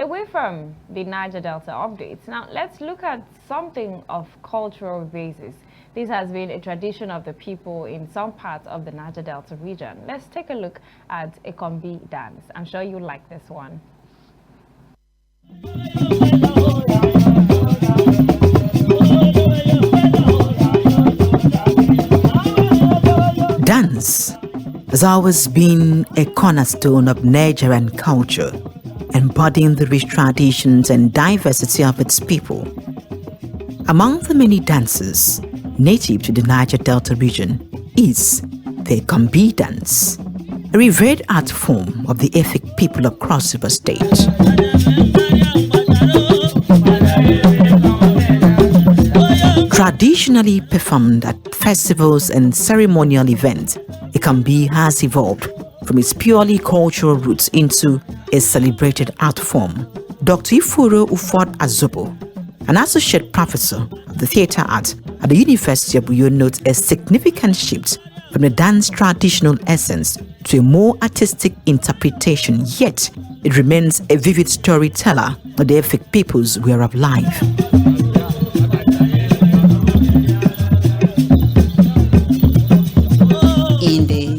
away from the Niger Delta updates, now let's look at something of cultural basis. This has been a tradition of the people in some parts of the Niger Delta region. Let's take a look at Ekombi Dance. I'm sure you like this one. Dance has always been a cornerstone of Nigerian culture, embodying the rich traditions and diversity of its people. Among the many dances native to the Niger Delta region is the Ekombi Dance, a revered art form of the Efik people across the state. Traditionally performed at festivals and ceremonial events, Ekombi has evolved from its purely cultural roots into a celebrated art form. Dr. Ifuro Ufod Azobo, an associate professor of the theatre art at the University of Uyo, notes a significant shift from the dance traditional essence to a more artistic interpretation, yet it remains a vivid storyteller of the Efik people's way of life. In the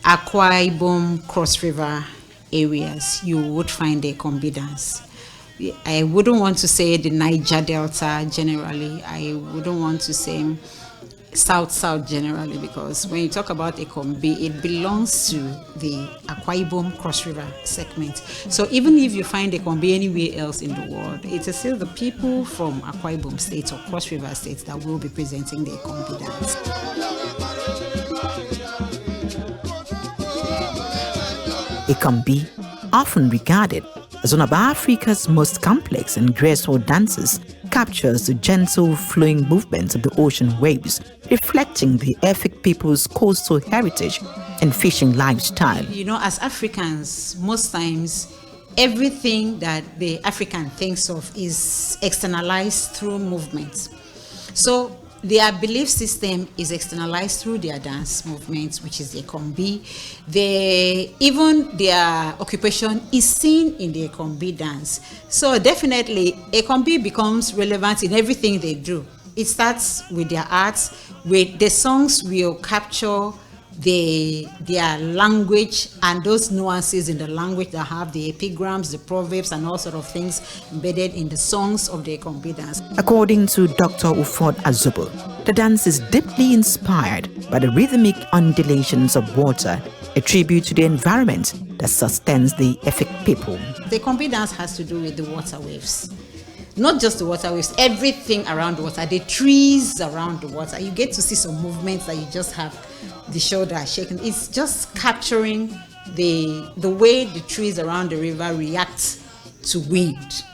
Akwa Ibom Cross River areas, you would find the Ekombi Dance. I wouldn't want to say the Niger Delta generally. I wouldn't want to say South generally, because when you talk about Ekombi, it belongs to the Akwa Ibom Cross River segment. So even if you find Ekombi anywhere else in the world, it is still the people from Akwa Ibom states or Cross River states that will be presenting the Ekombi Dance. Ekombi, often regarded as one of Africa's most complex and graceful dances, captures the gentle flowing movements of the ocean waves, reflecting the Efik people's coastal heritage and fishing lifestyle. You know, as Africans, most times everything that the African thinks of is externalized through movements. So their belief system is externalized through their dance movements, which is the Ekombi. Even their occupation is seen in the Ekombi dance. So definitely, Ekombi becomes relevant in everything they do. It starts with their arts, with the songs will capture their language and those nuances in the language that have the epigrams, the proverbs, and all sort of things embedded in the songs of the Ekombi dance. According to Dr. Ufod Azobo, the dance is deeply inspired by the rhythmic undulations of water, a tribute to the environment that sustains the Efik people. The Ekombi dance has to do with the water waves. Not just the water waves, everything around the water, the trees around the water. You get to see some movements that you just have the shoulder shaking. It's just capturing the way the trees around the river react to wind.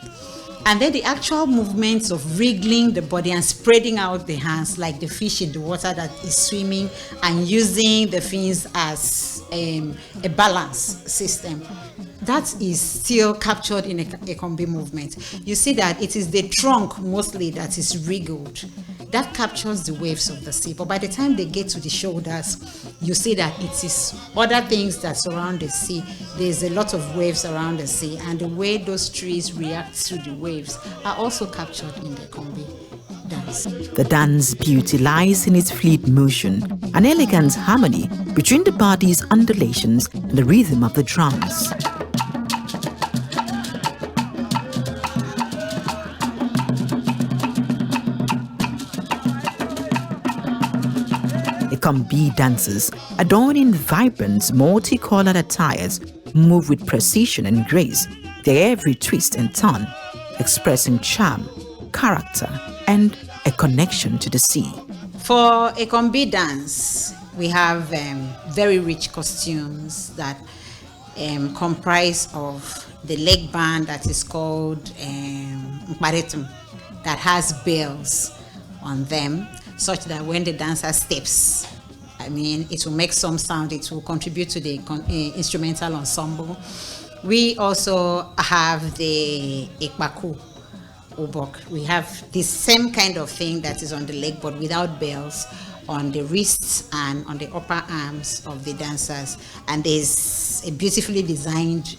And then the actual movements of wriggling the body and spreading out the hands like the fish in the water that is swimming and using the fins as a balance system. That is still captured in a Ekombi movement. You see that it is the trunk mostly that is wriggled. That captures the waves of the sea. But by the time they get to the shoulders, you see that it is other things that surround the sea. There's a lot of waves around the sea, and the way those trees react to the waves are also captured in the Ekombi dance. The dance beauty lies in its fleet motion, an elegant harmony between the body's undulations and the rhythm of the drums. Ekombi dancers, adorned in vibrant, multicolored attires, move with precision and grace, their every twist and turn expressing charm, character, and a connection to the sea. For Ekombi dance, we have very rich costumes that comprise of the leg band that is called mbaretum, that has bells on them, such that when the dancer steps, it will make some sound, it will contribute to the instrumental ensemble. We also have the ekbaku obok. We have the same kind of thing that is on the leg, but without bells, on the wrists and on the upper arms of the dancers. And there's a beautifully designed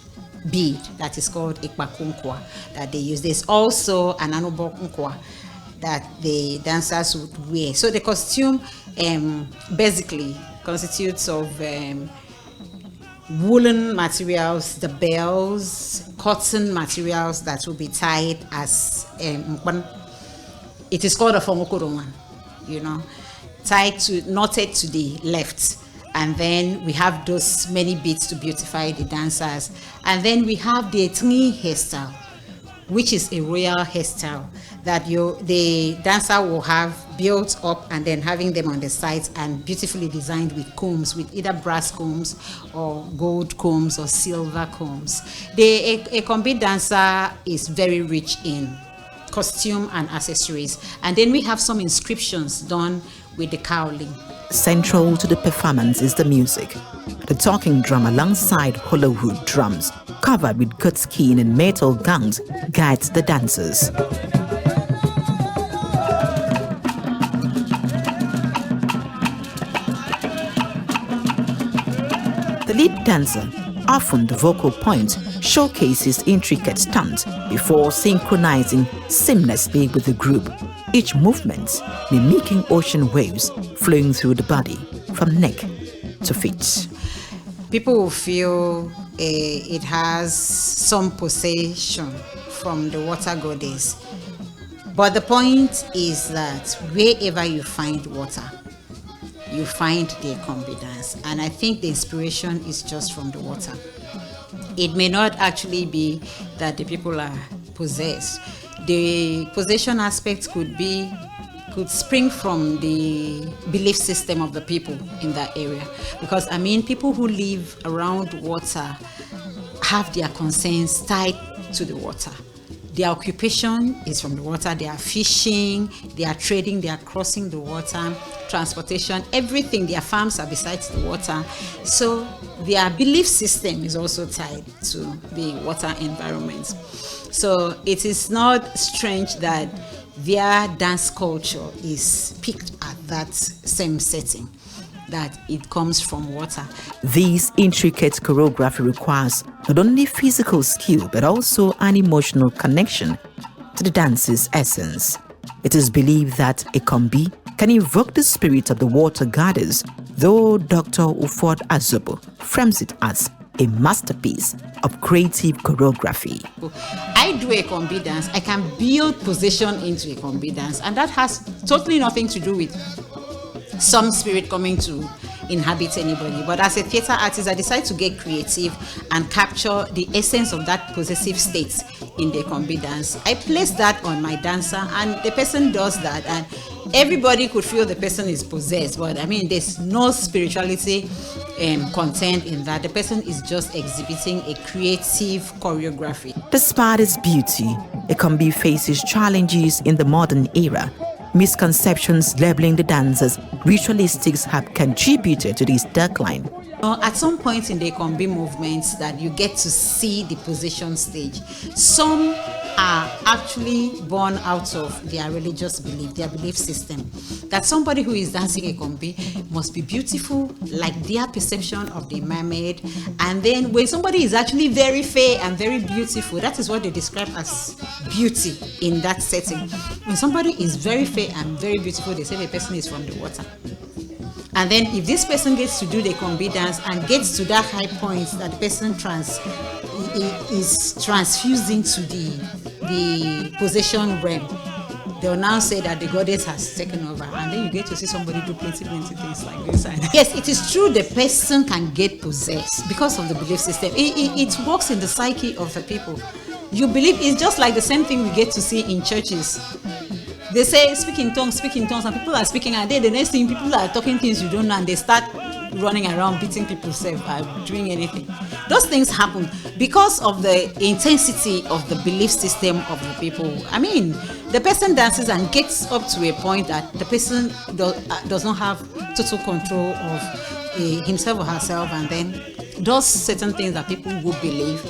bead that is called ikpakunkwa that they use. There's also an anobokunkwa that the dancers would wear. So the costume basically constitutes of woolen materials, the bells, cotton materials that will be tied as it is called a fomokoronwan, knotted to the left. And then we have those many beads to beautify the dancers. And then we have the etni hairstyle, which is a royal hairstyle that the dancer will have built up and then having them on the sides and beautifully designed with combs, with either brass combs or gold combs or silver combs. The Ekombi dancer is very rich in costume and accessories. And then we have some inscriptions done with the cowling. Central to the performance is the music. The talking drum alongside hollow wood drums, covered with good skin and metal gongs, guides the dancers. The lead dancer, often the vocal point, showcases intricate stunts before synchronizing seamlessly with the group, each movement mimicking ocean waves flowing through the body from neck to feet. People will feel it has some possession from the water goddess. But the point is that wherever you find water, you find the Ekombi dance. And I think the inspiration is just from the water. It may not actually be that the people are possessed. The possession aspect could spring from the belief system of the people in that area. Because people who live around water have their concerns tied to the water. Their occupation is from the water. They are fishing, they are trading, they are crossing the water, transportation, everything. Their farms are besides the water. So their belief system is also tied to the water environment. So it is not strange that their dance culture is picked at that same setting, that it comes from water. This intricate choreography requires not only physical skill but also an emotional connection to the dance's essence. It is believed that Ekombi can evoke the spirit of the water goddess, though Dr. Ufod Azobo frames it as a masterpiece of creative choreography. I do Ekombi dance. I can build position into Ekombi dance, and that has totally nothing to do with some spirit coming to inhabit anybody. But as a theater artist, I decided to get creative and capture the essence of that possessive state in the Ekombi dance. I place that on my dancer, and the person does that, and everybody could feel the person is possessed. But there's no spirituality content in that. The person is just exhibiting a creative choreography. Despite its beauty, Ekombi faces challenges in the modern era. Misconceptions labeling the dance as ritualistics have contributed to this decline. At some point in the Ekombi movements that you get to see the position stage, some are actually born out of their religious belief, their belief system, that somebody who is dancing Ekombi must be beautiful, like their perception of the mermaid. And then when somebody is actually very fair and very beautiful, that is what they describe as beauty in that setting. When somebody is very fair and very beautiful, they say the person is from the water. And then if this person gets to do the Ekombi dance and gets to that high point that the person is transfused into the possession realm, they'll now say that the goddess has taken over. And then you get to see somebody do plenty things like this. Yes, it is true the person can get possessed because of the belief system. It works in the psyche of the people. You believe it's just like the same thing we get to see in churches. They say speak in tongues, and people are speaking, and then the next thing people are talking things you don't know, and they start running around beating people self doing anything. Those things happen because of the intensity of the belief system of the people. The person dances and gets up to a point that the person does not have total control of himself or herself, and then does certain things that people would believe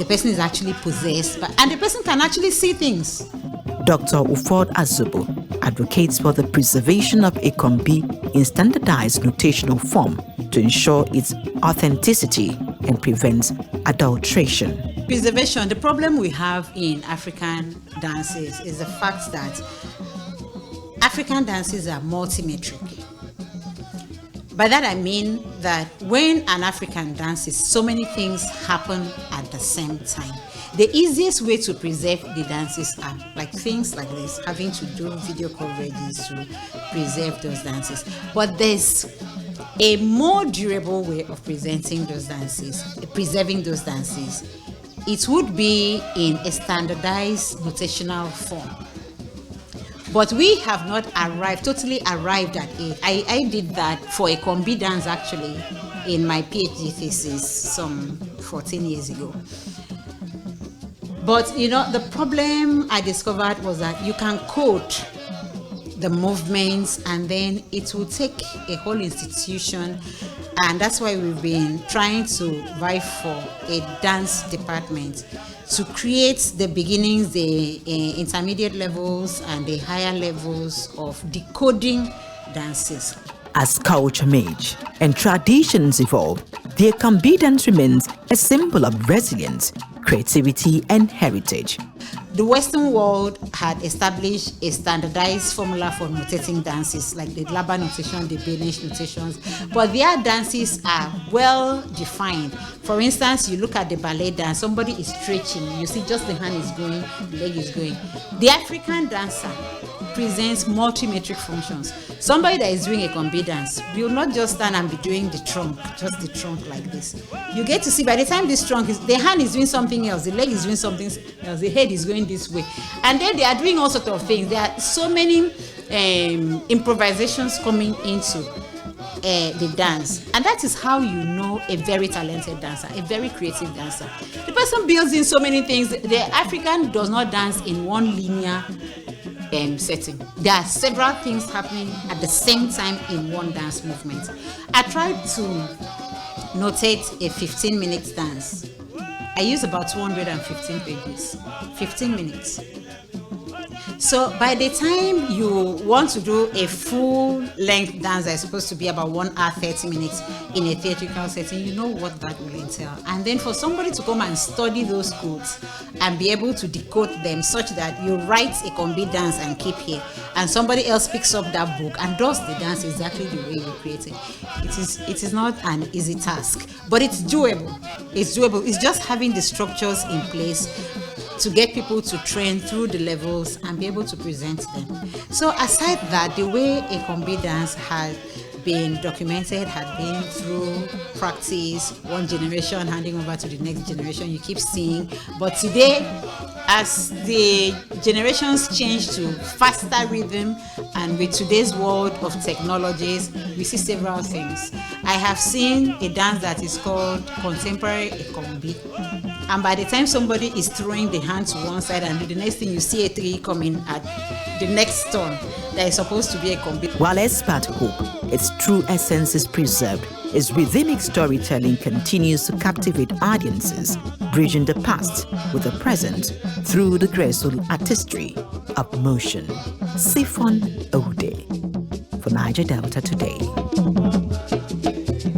the person is actually possessed, and the person can actually see things. Dr. Ufod Azobo advocates for the preservation of Ekombi in standardized notational form to ensure its authenticity and prevents adulteration. Preservation. The problem we have in African dances is the fact that African dances are multimetric. By that I mean that when an African dances, so many things happen at the same time. The easiest way to preserve the dances are like things like this, having to do video coverages to preserve those dances. But there's a more durable way of presenting those dances, preserving those dances. It would be in a standardized notational form. But we have not totally arrived at it. I did that for Ekombi Dance actually in my PhD thesis some 14 years ago. But the problem I discovered was that you can code the movements and then it will take a whole institution, and that's why we've been trying to vie for a dance department to create the beginnings, the intermediate levels and the higher levels of decoding dances. As culture merge and traditions evolve, the Ekombi dance remains a symbol of resilience, creativity and heritage. The Western world had established a standardized formula for notating dances, like the Laba notation, the Benish notations, but their dances are well defined. For instance, you look at the ballet dance, somebody is stretching, you see just the hand is going, the leg is going. The African dancer presents multimetric functions. Somebody that is doing a Ekombi dance will not just stand and be doing the trunk, just the trunk like this. You get to see by the time this trunk is, the hand is doing something else, the leg is doing something else, the head is going this way. And then they are doing all sorts of things. There are so many improvisations coming into the dance. And that is how you know a very talented dancer, a very creative dancer. The person builds in so many things. The African does not dance in one linear setting. There are several things happening at the same time in one dance movement. I tried to notate a 15-minute dance. I use about 215 pages, 15 minutes. So by the time you want to do a full-length dance that is supposed to be about 1 hour 30 minutes in a theatrical setting, you know what that will entail. And then for somebody to come and study those codes and be able to decode them such that you write a Ekombi dance and keep here, and somebody else picks up that book and does the dance exactly the way you created. It is not an easy task, but it's doable. It's doable. It's just having the structures in place to get people to train through the levels and be able to present them. So aside that, the way Ekombi dance had been documented had been through practice, one generation handing over to the next generation, you keep seeing. But today, as the generations change to faster rhythm, and with today's world of technologies, we see several things. I have seen a dance that is called contemporary Ekombi. And by the time somebody is throwing the hand to one side and the next thing you see a tree coming at the next turn that is supposed to be a Ekombi. While experts hope its true essence is preserved, its rhythmic storytelling continues to captivate audiences, bridging the past with the present through the graceful artistry of motion. Siphon Ode for Niger Delta Today.